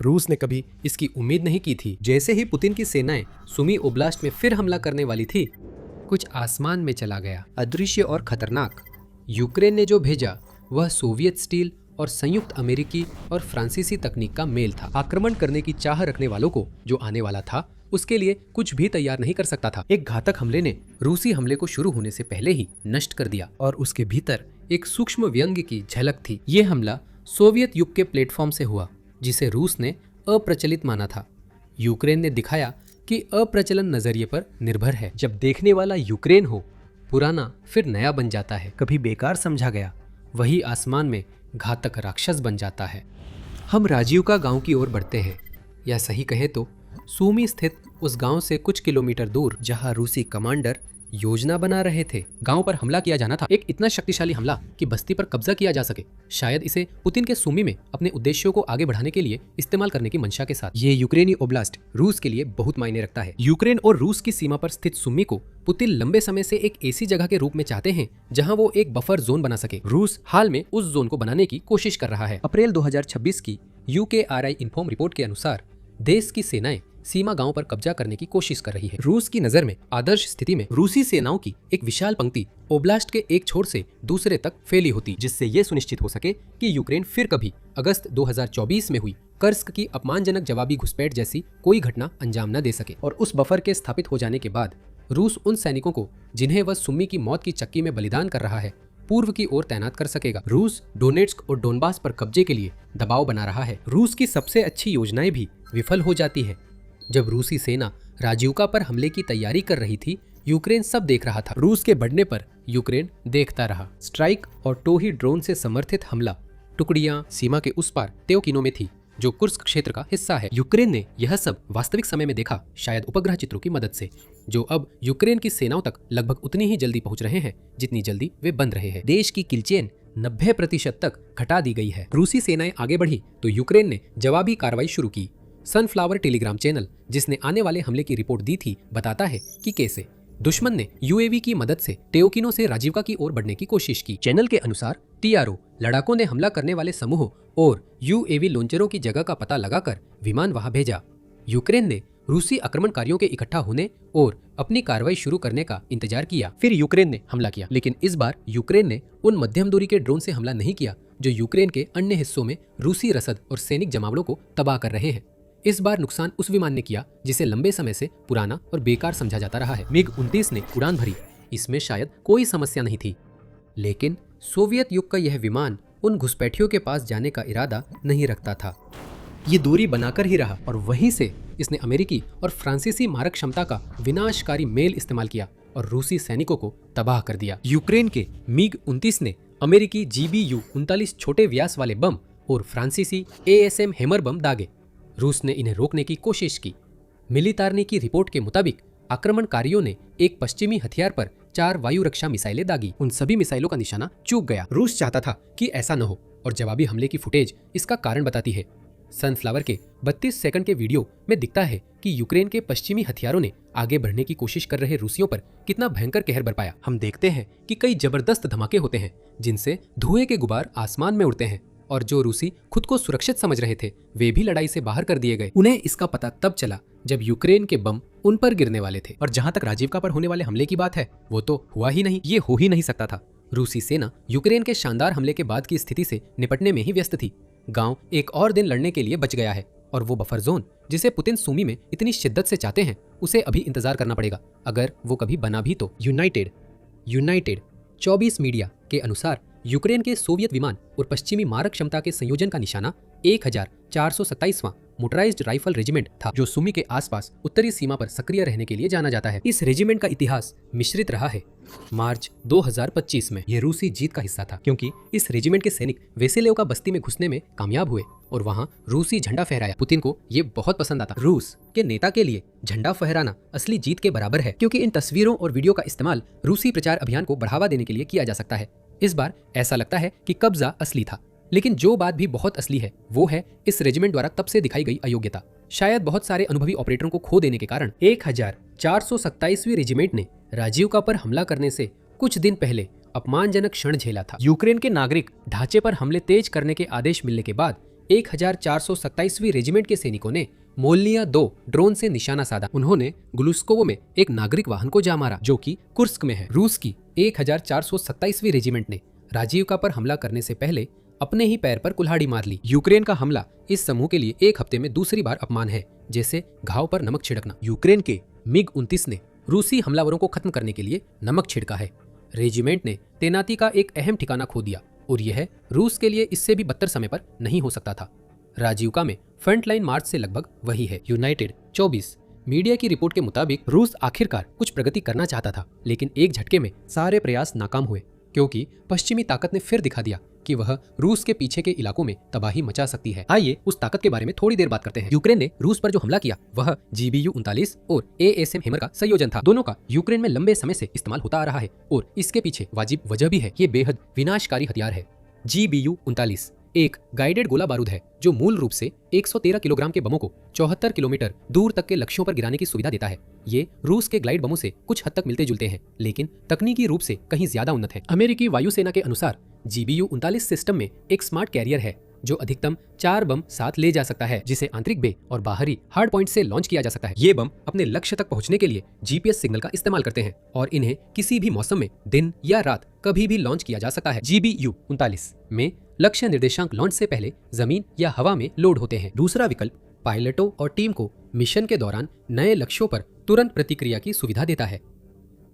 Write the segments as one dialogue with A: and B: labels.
A: रूस ने कभी इसकी उम्मीद नहीं की थी। जैसे ही पुतिन की सेनाएं सुमी ओब्लास्ट में फिर हमला करने वाली थी, कुछ आसमान में चला गया, अदृश्य और खतरनाक। यूक्रेन ने जो भेजा वह सोवियत स्टील और संयुक्त अमेरिकी और फ्रांसीसी तकनीक का मेल था। आक्रमण करने की चाह रखने वालों को जो आने वाला था उसके लिए कुछ भी तैयार नहीं कर सकता था। एक घातक हमले ने रूसी हमले को शुरू होने से पहले ही नष्ट कर दिया और उसके भीतर एक सूक्ष्म व्यंग्य की झलक थी। ये हमला सोवियत युग के प्लेटफॉर्म से हुआ जिसे रूस ने अप्रचलित माना था। यूक्रेन ने दिखाया कि अप्रचलन नजरिए पर निर्भर है। जब देखने वाला यूक्रेन हो, पुराना फिर नया बन जाता है। कभी बेकार समझा गया वही आसमान में घातक राक्षस बन जाता है। हम राजीवका गांव की ओर बढ़ते हैं, या सही कहे तो सूमी स्थित उस गांव से कुछ किलोमीटर दूर जहां रूसी कमांडर योजना बना रहे थे। गांव पर हमला किया जाना था, एक इतना शक्तिशाली हमला कि बस्ती पर कब्जा किया जा सके। शायद इसे पुतिन के सूमी में अपने उद्देश्यों को आगे बढ़ाने के लिए इस्तेमाल करने की मंशा के साथ। ये यूक्रेनी ओब्लास्ट रूस के लिए बहुत मायने रखता है। यूक्रेन और रूस की सीमा पर स्थित सूमी को पुतिन लंबे समय से एक ऐसी जगह के रूप में चाहते हैं जहां वो एक बफर जोन बना सके। रूस हाल में उस जोन को बनाने की कोशिश कर रहा है। अप्रैल 2026 की UKRI इन्फॉर्म रिपोर्ट के अनुसार देश की सेनाएं सीमा गांव पर कब्जा करने की कोशिश कर रही है। रूस की नजर में आदर्श स्थिति में रूसी सेनाओं की एक विशाल पंक्ति ओब्लास्ट के एक छोर से दूसरे तक फैली होती, जिससे यह सुनिश्चित हो सके कि यूक्रेन फिर कभी अगस्त 2024 में हुई कर्स्क की अपमानजनक जवाबी घुसपैठ जैसी कोई घटना अंजाम न दे सके। और उस बफर के स्थापित हो जाने के बाद रूस उन सैनिकों को जिन्हें वह सुम्मी की मौत की चक्की में बलिदान कर रहा है पूर्व की ओर तैनात कर सकेगा। रूस डोनेट्स्क और डोनबास पर कब्जे के लिए दबाव बना रहा है। रूस की सबसे अच्छी योजनाएं भी विफल हो जाती है। जब रूसी सेना राजीवका पर हमले की तैयारी कर रही थी, यूक्रेन सब देख रहा था। रूस के बढ़ने पर यूक्रेन देखता रहा। स्ट्राइक और टोही ड्रोन से समर्थित हमला टुकड़ियां सीमा के उस पार तेओकिनो में थी, जो कुर्स्क क्षेत्र का हिस्सा है। यूक्रेन ने यह सब वास्तविक समय में देखा, शायद उपग्रह चित्रों की मदद से, जो अब यूक्रेन की सेनाओं तक लगभग उतनी ही जल्दी पहुंच रहे हैं जितनी जल्दी वे बन रहे हैं। देश की किलचेन 90% तक घटा दी गई है। रूसी सेनाएं आगे बढ़ी तो यूक्रेन ने जवाबी कार्रवाई शुरू की। सनफ्लावर टेलीग्राम चैनल, जिसने आने वाले हमले की रिपोर्ट दी थी, बताता है कि कैसे दुश्मन ने UAV की मदद से तेओकिनो से राजीवका की ओर बढ़ने की कोशिश की। चैनल के अनुसार TRO लड़ाकों ने हमला करने वाले समूहों और UAV लॉन्चरों की जगह का पता लगाकर विमान वहां भेजा। यूक्रेन ने रूसी आक्रमणकारियों के इकट्ठा होने और अपनी कार्रवाई शुरू करने का इंतजार किया। फिर यूक्रेन ने हमला किया, लेकिन इस बार यूक्रेन ने उन मध्यम दूरी के ड्रोन से हमला नहीं किया जो यूक्रेन के अन्य हिस्सों में रूसी रसद और सैनिक जमावड़ों को तबाह कर रहे हैं। इस बार नुकसान उस विमान ने किया जिसे लंबे समय से पुराना और बेकार समझा जाता रहा है। MiG-29 ने उड़ान भरी, इसमें शायद कोई समस्या नहीं थी, लेकिन सोवियत युग का यह विमान उन घुसपैठियों के पास जाने का इरादा नहीं रखता था। ये दूरी बनाकर ही रहा और वहीं से इसने अमेरिकी और फ्रांसीसी मारक क्षमता का विनाशकारी मेल इस्तेमाल किया और रूसी सैनिकों को तबाह कर दिया। यूक्रेन के MiG-29 ने अमेरिकी GBU-39 छोटे व्यास वाले बम और फ्रांसीसी ASM हैमर बम दागे। रूस ने इन्हें रोकने की कोशिश की। मिलितार्नी की रिपोर्ट के मुताबिक आक्रमणकारियों ने एक पश्चिमी हथियार पर 4 वायु रक्षा मिसाइलें दागी। उन सभी मिसाइलों का निशाना चूक गया। रूस चाहता था कि ऐसा न हो और जवाबी हमले की फुटेज इसका कारण बताती है। सनफ्लावर के 32 सेकंड के वीडियो में दिखता है कि यूक्रेन के पश्चिमी हथियारों ने आगे बढ़ने की कोशिश कर रहे रूसियों पर कितना भयंकर कहर बरपाया। हम देखते हैं कि कई जबरदस्त धमाके होते हैं जिनसे धुएं के गुबार आसमान में उड़ते हैं, और जो रूसी खुद को सुरक्षित समझ रहे थे वे भी लड़ाई से बाहर कर दिए गए। उन्हें इसका पता तब चला जब यूक्रेन के बम उन पर गिरने वाले थे। और जहां तक राजीवका पर होने वाले हमले की बात है, वो तो हुआ ही नहीं। ये हो ही नहीं सकता था। रूसी सेना यूक्रेन के शानदार हमले के बाद की स्थिति से निपटने में ही व्यस्त थी। गांव एक और दिन लड़ने के लिए बच गया है, और वो बफर जोन जिसे पुतिन सूमी में इतनी शिद्दत से चाहते हैं, उसे अभी इंतजार करना पड़ेगा, अगर वो कभी बना भी तो। यूनाइटेड 24 मीडिया के अनुसार यूक्रेन के सोवियत विमान और पश्चिमी मारक क्षमता के संयोजन का निशाना 1427वां मोटराइज्ड राइफल रेजिमेंट था, जो सुमी के आसपास उत्तरी सीमा पर सक्रिय रहने के लिए जाना जाता है। इस रेजिमेंट का इतिहास मिश्रित रहा है। मार्च 2025 में यह रूसी जीत का हिस्सा था, क्योंकि इस रेजिमेंट के सैनिक वेसेलेवका बस्ती में घुसने में कामयाब हुए और वहां रूसी झंडा फहराया। पुतिन को ये बहुत पसंद आता। रूस के नेता के लिए झंडा फहराना असली जीत के बराबर है, क्योंकि इन तस्वीरों और वीडियो का इस्तेमाल रूसी प्रचार अभियान को बढ़ावा देने के लिए किया जा सकता है। इस बार ऐसा लगता है कि कब्जा असली था, लेकिन जो बात भी बहुत असली है वो है इस रेजिमेंट द्वारा तब से दिखाई गई अयोग्यता। शायद बहुत सारे अनुभवी ऑपरेटरों को खो देने के कारण 1427वीं रेजिमेंट ने राजीवका पर हमला करने से कुछ दिन पहले अपमानजनक क्षण झेला था। यूक्रेन के नागरिक ढांचे पर हमले तेज करने के आदेश मिलने के बाद 1427वीं रेजिमेंट के सैनिकों ने मोल्निया 2 ड्रोन से निशाना साधा। उन्होंने ग्लुस्कोवो में एक नागरिक वाहन को जा मारा जो कि कुर्स्क में है। रूस की 1427वीं रेजिमेंट ने राजीवका पर हमला करने से पहले अपने ही पैर पर कुल्हाड़ी मार ली। यूक्रेन का हमला इस समूह के लिए एक हफ्ते में दूसरी बार अपमान है, जैसे घाव पर नमक छिड़कना। यूक्रेन के MiG-29 ने रूसी हमलावरों को खत्म करने के लिए नमक छिड़का है। रेजिमेंट ने तैनाती का एक अहम ठिकाना खो दिया और यह रूस के लिए इससे भी बदतर समय पर नहीं हो सकता था। राजीवका में फ्रंटलाइन मार्च से लगभग वही है। यूनाइटेड 24 मीडिया की रिपोर्ट के मुताबिक रूस आखिरकार कुछ प्रगति करना चाहता था, लेकिन एक झटके में सारे प्रयास नाकाम हुए क्योंकि पश्चिमी ताकत ने फिर दिखा दिया कि वह रूस के पीछे के इलाकों में तबाही मचा सकती है। आइए उस ताकत के बारे में थोड़ी देर बात करते हैं। यूक्रेन ने रूस पर जो हमला किया वह GBU-39 और ASM हैमर का संयोजन था। दोनों का यूक्रेन में लंबे समय से इस्तेमाल होता आ रहा है और इसके पीछे वाजिब वजह भी है। ये बेहद विनाशकारी हथियार है। GBU-39 एक गाइडेड गोला बारूद है जो मूल रूप से 113 किलोग्राम के बमों को 74 किलोमीटर दूर तक के लक्ष्यों पर गिराने की सुविधा देता है। ये रूस के ग्लाइड बमों से कुछ हद तक मिलते जुलते हैं, लेकिन तकनीकी रूप से कहीं ज्यादा उन्नत है। अमेरिकी वायुसेना के अनुसार GBU-39 सिस्टम में एक स्मार्ट कैरियर है जो अधिकतम 4 बम साथ ले जा सकता है, जिसे आंतरिक बे और बाहरी हार्ड पॉइंट से लॉन्च किया जा सकता है। ये बम अपने लक्ष्य तक पहुंचने के लिए GPS सिग्नल का इस्तेमाल करते हैं और इन्हें किसी भी मौसम में दिन या रात कभी भी लॉन्च किया जा सकता है। GBU-39 में लक्ष्य निर्देशांक लॉन्च से पहले जमीन या हवा में लोड होते हैं। दूसरा विकल्प पायलटों और टीम को मिशन के दौरान नए लक्ष्यों पर तुरंत प्रतिक्रिया की सुविधा देता है।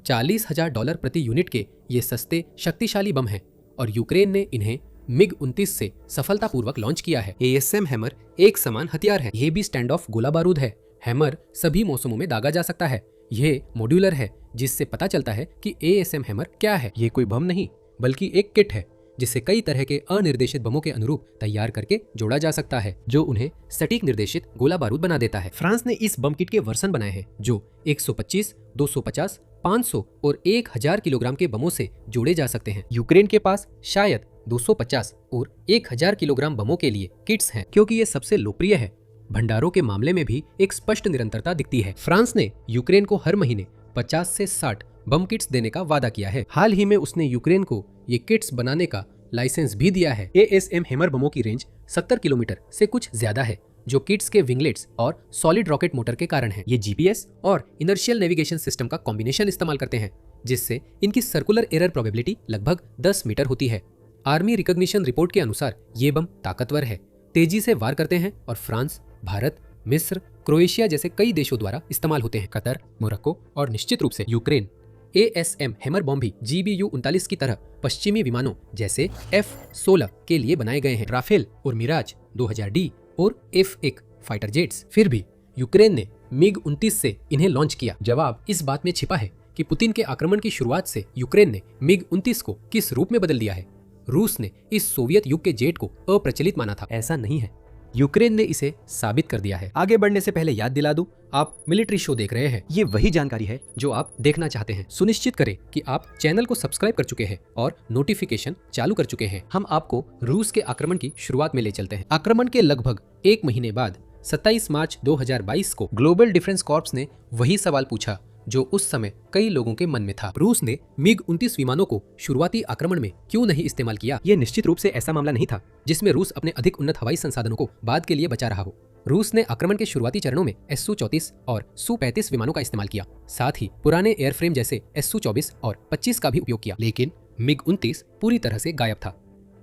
A: $40,000 प्रति यूनिट के ये सस्ते शक्तिशाली बम हैं और यूक्रेन ने इन्हें MiG-29 से सफलतापूर्वक लॉन्च किया है। ASM हैमर एक समान हथियार है। यह भी स्टैंड ऑफ गोला बारूद है। हैमर सभी मौसमों में दागा जा सकता है। यह मॉड्यूलर है, जिससे पता चलता है कि ASM हैमर क्या है। ये कोई बम नहीं बल्कि एक किट है जिसे कई तरह के अनिर्देशित बमों के अनुरूप तैयार करके जोड़ा जा सकता है, जो उन्हें सटीक निर्देशित गोला बारूद बना देता है। फ्रांस ने इस बम किट के वर्जन बनाए हैं जो 125, 250, 500 और 1000 किलोग्राम के बमों से जोड़े जा सकते हैं। यूक्रेन के पास शायद 250 और 1000 किलोग्राम बमों के लिए किट्स हैं, क्योंकि ये सबसे लोकप्रिय है। भंडारों के मामले में भी एक स्पष्ट निरंतरता दिखती है। फ्रांस ने यूक्रेन को हर महीने 50 से 60 बम किट्स देने का वादा किया है। हाल ही में उसने यूक्रेन को ये किट्स बनाने का लाइसेंस भी दिया है। ASM हैमर बमों की रेंज 70 किलोमीटर से कुछ ज्यादा है, जो किट्स के विंगलेट्स और सॉलिड रॉकेट मोटर के कारण है। ये GPS और इनर्शियल नेविगेशन सिस्टम का कॉम्बिनेशन इस्तेमाल करते हैं, जिससे इनकी सर्कुलर एरर प्रोबेबिलिटी लगभग 10 मीटर होती है। आर्मी रिकॉग्निशन रिपोर्ट के अनुसार ये बम ताकतवर है, तेजी से वार करते हैं और फ्रांस, भारत, मिस्र, क्रोएशिया जैसे कई देशों द्वारा इस्तेमाल होते हैं। कतर, मोरक्को और निश्चित रूप से यूक्रेन। ASM हैमर बम भी GBU-39 की तरह पश्चिमी विमानों जैसे F-16 के लिए बनाए गए हैं। राफेल और मिराज 2000D और F-1 फाइटर जेट्स। फिर भी यूक्रेन ने MiG-29 से इन्हें लॉन्च किया। जवाब इस बात में छिपा है कि पुतिन के आक्रमण की शुरुआत से यूक्रेन ने MiG-29 को किस रूप में बदल दिया है। रूस ने इस सोवियत युग के जेट को अप्रचलित माना था, ऐसा नहीं है। यूक्रेन ने इसे साबित कर दिया है। आगे बढ़ने से पहले याद दिला दूं, आप मिलिट्री शो देख रहे हैं। ये वही जानकारी है जो आप देखना चाहते हैं। सुनिश्चित करें कि आप चैनल को सब्सक्राइब कर चुके हैं और नोटिफिकेशन चालू कर चुके हैं। हम आपको रूस के आक्रमण की शुरुआत में ले चलते हैं। आक्रमण के लगभग 1 महीने बाद 27 मार्च 2022 को ग्लोबल डिफेंस कॉर्प्स ने वही सवाल पूछा जो उस समय कई लोगों के मन में था। रूस ने MiG-29 विमानों को शुरुआती आक्रमण में क्यों नहीं इस्तेमाल किया? ये निश्चित रूप से ऐसा मामला नहीं था जिसमें रूस अपने अधिक उन्नत हवाई संसाधनों को बाद के लिए बचा रहा हो। रूस ने आक्रमण के शुरुआती चरणों में Su-34 और Su-35 विमानों का इस्तेमाल किया, साथ ही पुराने एयरफ्रेम जैसे Su-24 और 25 का भी उपयोग किया, लेकिन MiG-29 पूरी तरह से गायब था।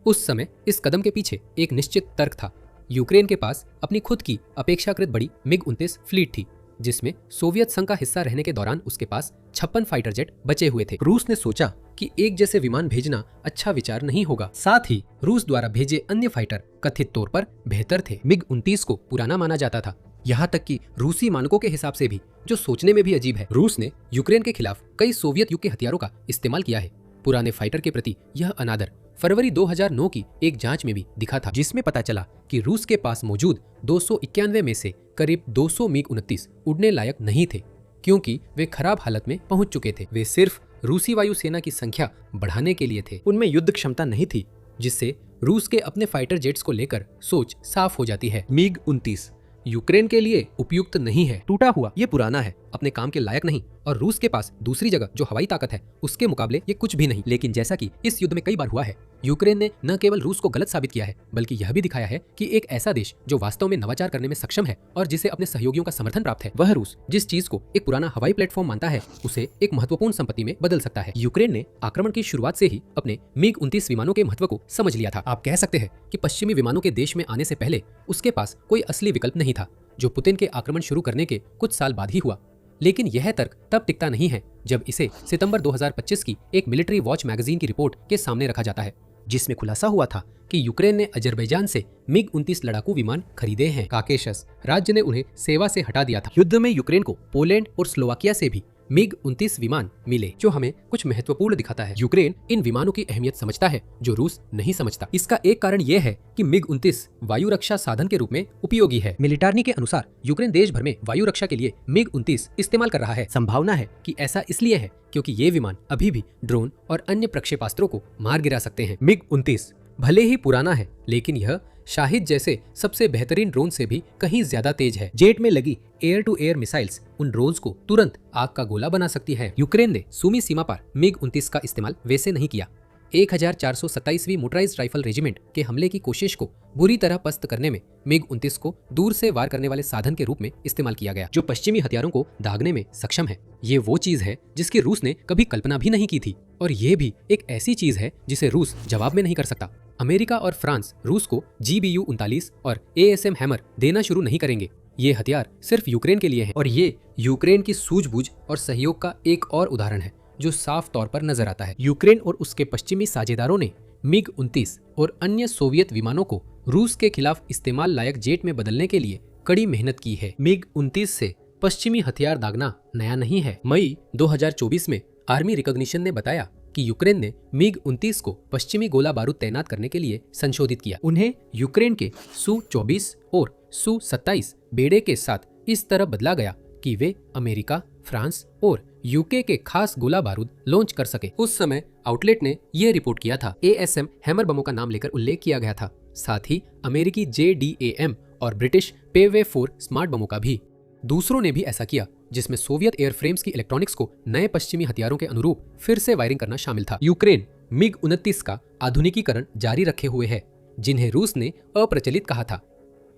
A: उस समय इस कदम के पीछे एक निश्चित तर्क था। यूक्रेन के पास अपनी खुद की अपेक्षाकृत बड़ी MiG-29 फ्लीट थी, जिसमें सोवियत संघ का हिस्सा रहने के दौरान उसके पास 56 फाइटर जेट बचे हुए थे। रूस ने सोचा कि एक जैसे विमान भेजना अच्छा विचार नहीं होगा। साथ ही रूस द्वारा भेजे अन्य फाइटर कथित तौर पर बेहतर थे। MiG-29 को पुराना माना जाता था, यहाँ तक कि रूसी मानकों के हिसाब से भी, जो सोचने में भी अजीब है। रूस ने यूक्रेन के खिलाफ कई सोवियत युग के हथियारों का इस्तेमाल किया है। पुराने फाइटर के प्रति यह अनादर फरवरी 2009 की एक जांच में भी दिखा था, जिसमें पता चला कि रूस के पास मौजूद 291 में से करीब 200 MiG-29 उड़ने लायक नहीं थे, क्योंकि वे खराब हालत में पहुंच चुके थे। वे सिर्फ रूसी वायुसेना की संख्या बढ़ाने के लिए थे। उनमें युद्ध क्षमता नहीं थी, जिससे रूस के अपने फाइटर जेट्स को लेकर सोच साफ हो जाती है। MiG-29 यूक्रेन के लिए उपयुक्त नहीं है, टूटा हुआ, ये पुराना है अपने काम के लायक नहीं और रूस के पास दूसरी जगह जो हवाई ताकत है उसके मुकाबले ये कुछ भी नहीं। लेकिन जैसा कि इस युद्ध में कई बार हुआ है, यूक्रेन ने न केवल रूस को गलत साबित किया है बल्कि यह भी दिखाया है कि एक ऐसा देश जो वास्तव में नवाचार करने में सक्षम है और जिसे अपने सहयोगियों का समर्थन प्राप्त है, वह रूस जिस चीज को एक पुराना हवाई प्लेटफॉर्म मानता है उसे एक महत्वपूर्ण संपत्ति में बदल सकता है। यूक्रेन ने आक्रमण की शुरुआत से ही अपने MiG-29 विमानों के महत्व को समझ लिया था। आप कह सकते हैं कि पश्चिमी विमानों के देश में आने से पहले उसके पास कोई असली विकल्प नहीं था, जो पुतिन के आक्रमण शुरू करने के कुछ साल बाद ही हुआ। लेकिन यह तर्क तब टिकता नहीं है जब इसे सितंबर 2025 की एक मिलिट्री वॉच मैगजीन की रिपोर्ट के सामने रखा जाता है, जिसमें खुलासा हुआ था कि यूक्रेन ने अजरबैजान से MiG-29 लड़ाकू विमान खरीदे हैं। काकेशस राज्य ने उन्हें सेवा से हटा दिया था। युद्ध में यूक्रेन को पोलैंड और स्लोवाकिया से भी MiG-29 विमान मिले, जो हमें कुछ महत्वपूर्ण दिखाता है। यूक्रेन इन विमानों की अहमियत समझता है जो रूस नहीं समझता। इसका एक कारण यह है कि MiG-29 वायु रक्षा साधन के रूप में उपयोगी है। मिलिटार्नी के अनुसार यूक्रेन देश भर में वायु रक्षा के लिए MiG-29 इस्तेमाल कर रहा है। संभावना है कि ऐसा इसलिए है क्योंकि ये विमान अभी भी ड्रोन और अन्य प्रक्षेपास्त्रों को मार गिरा सकते हैं। MiG-29 भले ही पुराना है, लेकिन यह शाहिद जैसे सबसे बेहतरीन ड्रोन से भी कहीं ज्यादा तेज है। जेट में लगी एयर टू एयर मिसाइल्स उन ड्रोन्स को तुरंत आग का गोला बना सकती है। यूक्रेन ने सुमी सीमा पर MiG-29 का इस्तेमाल वैसे नहीं किया। 1427वीं मोटराइज्ड राइफल रेजिमेंट के हमले की कोशिश को बुरी तरह पस्त करने में MiG-29 को दूर से वार करने वाले साधन के रूप में इस्तेमाल किया गया, जो पश्चिमी हथियारों को दागने में सक्षम है। ये वो चीज है जिसकी रूस ने कभी कल्पना भी नहीं की थी, और ये भी एक ऐसी चीज है जिसे रूस जवाब में नहीं कर सकता। अमेरिका और फ्रांस रूस को GBU-39 और ASM हैमर देना शुरू नहीं करेंगे। ये हथियार सिर्फ यूक्रेन के लिए है, और ये यूक्रेन की सूझबूझ और सहयोग का एक और उदाहरण है जो साफ तौर पर नजर आता है। यूक्रेन और उसके पश्चिमी साझेदारों ने MiG-29 और अन्य सोवियत विमानों को रूस के खिलाफ इस्तेमाल लायक जेट में बदलने के लिए कड़ी मेहनत की है। MiG-29 से पश्चिमी हथियार दागना नया नहीं है। मई 2024 में आर्मी रिकॉग्निशन ने बताया कि यूक्रेन ने MiG-29 को पश्चिमी गोला बारूद तैनात करने के लिए संशोधित किया। उन्हें यूक्रेन के Su-24 और Su-27 बेड़े के साथ इस तरह बदला गया कि वे अमेरिका, फ्रांस और यूके के खास गोला बारूद लॉन्च कर सके। उस समय आउटलेट ने यह रिपोर्ट किया था। ASM हैमर बमों का नाम लेकर उल्लेख किया गया था, साथ ही अमेरिकी JDAM और ब्रिटिश पेवे 4 स्मार्ट बमों का भी। दूसरों ने भी ऐसा किया, जिसमें सोवियत एयरफ्रेम्स की इलेक्ट्रॉनिक्स को नए पश्चिमी हथियारों के अनुरूप फिर से वायरिंग करना शामिल था। यूक्रेन MiG-29 का आधुनिकीकरण जारी रखे हुए है, जिन्हें रूस ने अप्रचलित कहा था।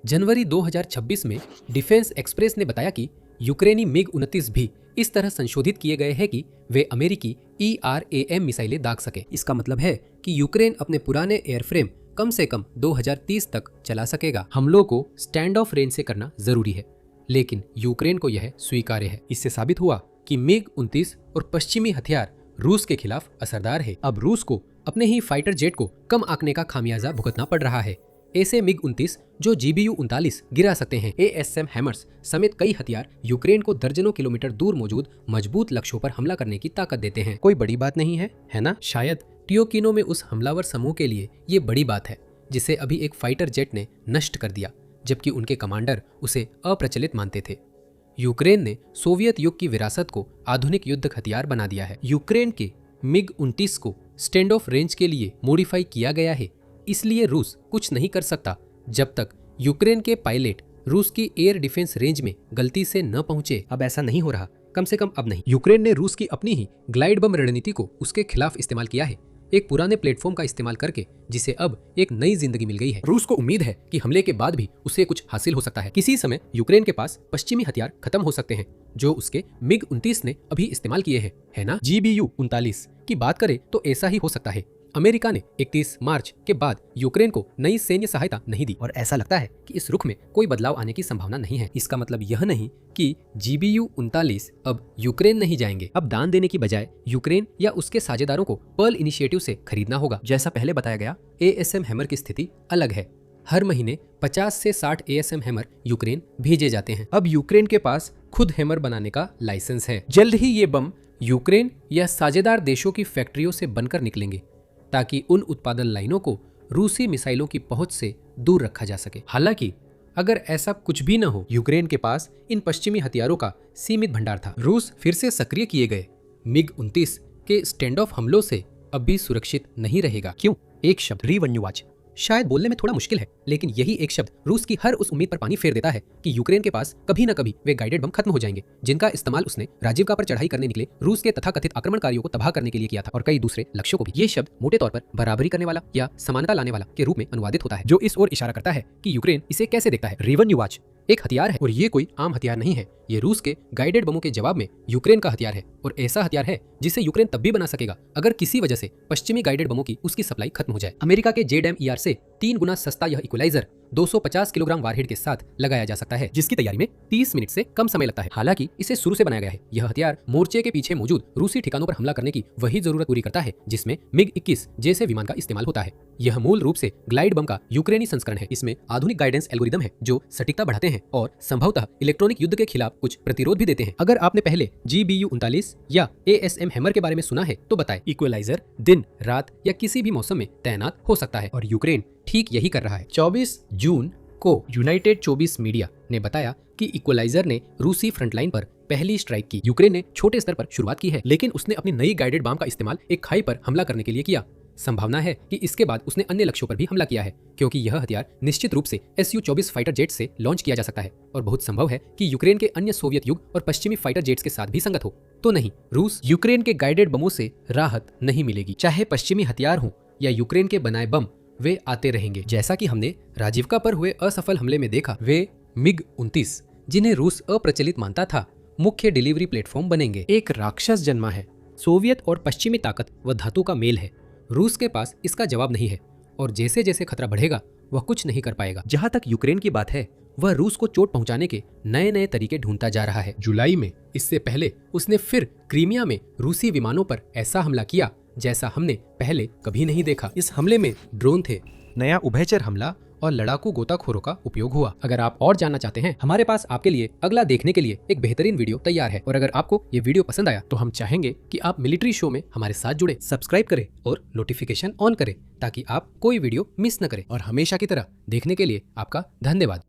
A: जनवरी 2026 में डिफेंस एक्सप्रेस ने बताया कि यूक्रेनी MiG-29 भी इस तरह संशोधित किए गए हैं कि वे अमेरिकी ERAM मिसाइलें दाग सके। इसका मतलब है कि यूक्रेन अपने पुराने एयरफ्रेम कम से कम 2030 तक चला सकेगा। हमलों को स्टैंड ऑफ रेंज से करना जरूरी है, लेकिन यूक्रेन को यह स्वीकार्य है। इससे साबित हुआ कि MiG-29 और पश्चिमी हथियार रूस के खिलाफ असरदार है। अब रूस को अपने ही फाइटर जेट को कम आंकने का खामियाजा भुगतना पड़ रहा है। ऐसे MiG-29 जो GBU-39 गिरा सकते हैं, ASM हैमर्स समेत कई हथियार यूक्रेन को दर्जनों किलोमीटर दूर मौजूद मजबूत लक्ष्यों पर हमला करने की ताकत देते हैं। कोई बड़ी बात नहीं है, है ना? शायद टियोकिनो में उस हमलावर समूह के लिए ये बड़ी बात है जिसे अभी एक फाइटर जेट ने नष्ट कर दिया, जबकि उनके कमांडर उसे अप्रचलित मानते थे। यूक्रेन ने सोवियत युग की विरासत को आधुनिक युद्ध हथियार बना दिया है। यूक्रेन के MiG-29 को स्टैंड ऑफ रेंज के लिए मॉडिफाई किया गया है, इसलिए रूस कुछ नहीं कर सकता जब तक यूक्रेन के पायलट रूस की एयर डिफेंस रेंज में गलती से न पहुंचे। अब ऐसा नहीं हो रहा, कम से कम अब नहीं। यूक्रेन ने रूस की अपनी ही ग्लाइड बम रणनीति को उसके खिलाफ इस्तेमाल किया है, एक पुराने प्लेटफॉर्म का इस्तेमाल करके, जिसे अब एक नई जिंदगी मिल गई है। रूस को उम्मीद है कि हमले के बाद भी उसे कुछ हासिल हो सकता है। किसी समय यूक्रेन के पास पश्चिमी हथियार खत्म हो सकते हैं जो उसके MiG-29 ने अभी इस्तेमाल किए हैं, है ना? GBU-39 की बात करें तो ऐसा ही हो सकता है। अमेरिका ने 31 मार्च के बाद यूक्रेन को नई सैन्य सहायता नहीं दी, और ऐसा लगता है कि इस रुख में कोई बदलाव आने की संभावना नहीं है। इसका मतलब यह नहीं कि GBU-39 अब यूक्रेन नहीं जाएंगे। अब दान देने की बजाय यूक्रेन या उसके साझेदारों को पर्ल इनिशिएटिव से खरीदना होगा। जैसा पहले बताया गया, ASM हैमर की स्थिति अलग है। हर महीने 50 से 60 ASM हैमर यूक्रेन भेजे जाते हैं। अब यूक्रेन के पास खुद हैमर बनाने का लाइसेंस है। जल्द ही ये बम यूक्रेन या साझेदार देशों की फैक्ट्रियों से बनकर निकलेंगे, ताकि उन उत्पादन लाइनों को रूसी मिसाइलों की पहुंच से दूर रखा जा सके। हालांकि अगर ऐसा कुछ भी न हो, यूक्रेन के पास इन पश्चिमी हथियारों का सीमित भंडार था। रूस फिर से सक्रिय किए गए MiG-29 के स्टैंड ऑफ हमलों से अब भी सुरक्षित नहीं रहेगा। क्यों? एक शब्द, रिवन्यूवाच। शायद बोलने में थोड़ा मुश्किल है, लेकिन यही एक शब्द रूस की हर उस उम्मीद पर पानी फेर देता है कि यूक्रेन के पास कभी न कभी वे गाइडेड बम खत्म हो जाएंगे, जिनका इस्तेमाल उसने राजिवका पर चढ़ाई करने निकले रूस के तथाकथित आक्रमणकारियों को तबाह करने के लिए किया था और कई दूसरे लक्ष्यों को भी। ये शब्द मोटे तौर पर बराबरी करने वाला या समानता लाने वाला के रूप में अनुवादित होता है, जो इस ओर इशारा करता है कि यूक्रेन इसे कैसे देखता है। रेवन युवाच एक हथियार है और ये कोई आम हथियार नहीं है। ये रूस के गाइडेड बमों के जवाब में यूक्रेन का हथियार है और ऐसा हथियार है जिसे यूक्रेन तब भी बना सकेगा अगर किसी वजह से पश्चिमी गाइडेड बमों की उसकी सप्लाई खत्म हो जाए। अमेरिका के JDAM-ER से 3 गुना सस्ता यह इक्वलाइजर 250 किलोग्राम वारहेड के साथ लगाया जा सकता है, जिसकी तैयारी में 30 मिनट से कम समय लगता है। हालांकि इसे शुरू से बनाया गया है। यह हथियार मोर्चे के पीछे मौजूद रूसी ठिकानों पर हमला करने की वही जरूरत पूरी करता है जिसमें MiG-21 जैसे विमान का इस्तेमाल होता है। यह मूल रूप से ग्लाइड बम का यूक्रेनी संस्करण है। इसमें आधुनिक गाइडेंस एल्गोरिदम है जो सटीकता बढ़ाते हैं और संभवतः इलेक्ट्रॉनिक युद्ध के खिलाफ कुछ प्रतिरोध भी देते हैं। अगर आपने पहले GBU-39 या ASM हैमर के बारे में सुना है तो बताएं। इक्वलाइजर दिन रात या किसी भी मौसम में तैनात हो सकता है और यूक्रेन ठीक यही कर रहा है। 24 जून को यूनाइटेड 24 मीडिया ने बताया कि इक्वलाइजर ने रूसी फ्रंटलाइन पर पहली स्ट्राइक की। यूक्रेन ने छोटे स्तर पर शुरुआत की है, लेकिन उसने अपनी नई गाइडेड बम का इस्तेमाल एक खाई पर हमला करने के लिए किया। संभावना है कि इसके बाद उसने अन्य लक्ष्यों पर भी हमला किया है, क्योंकि यह हथियार निश्चित रूप से Su-24 फाइटर जेट से लॉन्च किया जा सकता है और बहुत संभव है कि यूक्रेन के अन्य सोवियत युग और पश्चिमी फाइटर जेट्स के साथ भी संगत हो। तो नहीं, रूस यूक्रेन के गाइडेड बमों से राहत नहीं मिलेगी। चाहे पश्चिमी हथियार हो या यूक्रेन के बनाए बम, वे आते रहेंगे। जैसा कि हमने राजिवका पर हुए असफल हमले में देखा, वे MiG-29 जिन्हें रूस अप्रचलित मानता था मुख्य डिलीवरी प्लेटफॉर्म बनेंगे। एक राक्षस जन्मा है। सोवियत और पश्चिमी ताकत व धातु का मेल है। रूस के पास इसका जवाब नहीं है और जैसे जैसे खतरा बढ़ेगा वह कुछ नहीं कर पाएगा। जहां तक यूक्रेन की बात है, वह रूस को चोट पहुंचाने के नए नए तरीके ढूंढता जा रहा है। जुलाई में इससे पहले उसने फिर क्रीमिया में रूसी विमानों पर ऐसा हमला किया जैसा हमने पहले कभी नहीं देखा। इस हमले में ड्रोन थे, नया उभयचर हमला और लड़ाकू गोताखोरों का उपयोग हुआ। अगर आप और जानना चाहते हैं, हमारे पास आपके लिए अगला देखने के लिए एक बेहतरीन वीडियो तैयार है। और अगर आपको ये वीडियो पसंद आया तो हम चाहेंगे कि आप मिलिट्री शो में हमारे साथ जुड़े, सब्सक्राइब करें और नोटिफिकेशन ऑन करें ताकि आप कोई वीडियो मिस न करें। और हमेशा की तरह देखने के लिए आपका धन्यवाद।